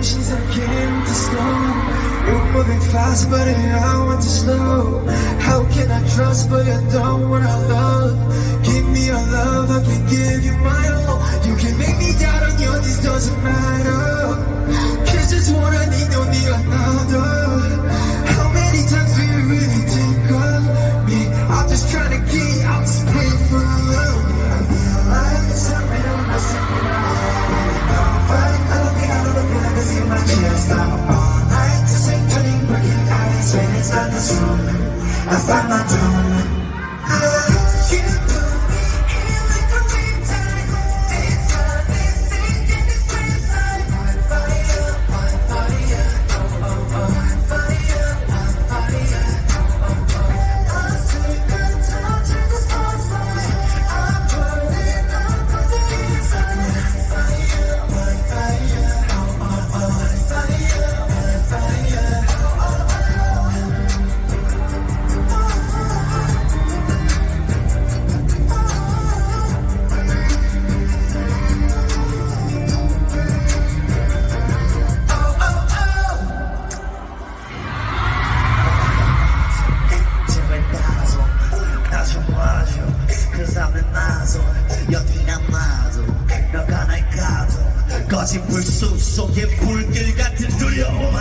emotions I can't slow. You're moving fast, but I want to slow. How can I trust, but you don't wanna love? Give me your love, I can give you my all. You can make me doubt on you, this doesn't matter. Cause just what I need, don't need another. How many times do you really think of me? I'm just trying to get out this pain for love. I realize something on my second I don't think I see my chest. I'm all night to sing, turning, breaking out and spinning inside this room. I find my doom. You put me in like a riptide. This thinking is crazy. On fire, on fire, oh oh oh. On fire, on fire, oh oh oh. I take control to the spotlight. I'm burning up on the inside. On fire, on fire, oh oh oh. On fire, on fire, oh oh oh. Cause I'm in 나서 여기나 마도 너가 날 가도 꺼진 불숲 속에 불길 같은 두려움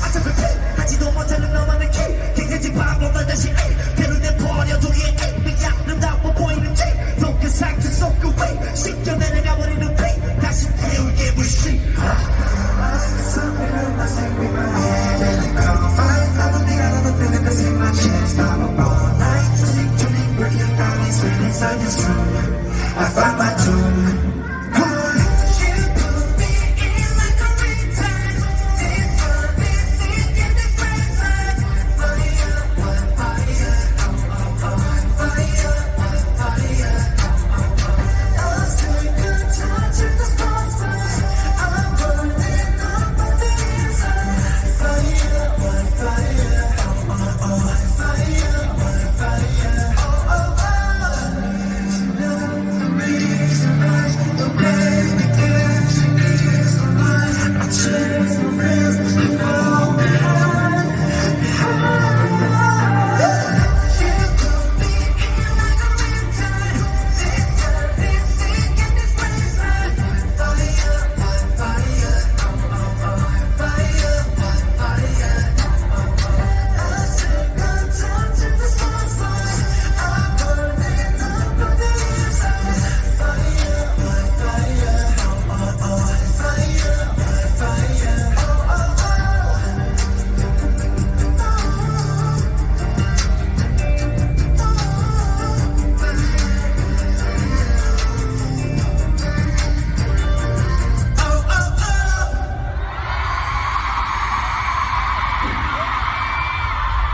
어차피 하지도 못하는 너만의 키 킹해진 바보만 다시 대로내 버려두기에 미야 아름다워 보이는지 또 그 상태 속그 왜 씻겨 내려가버리는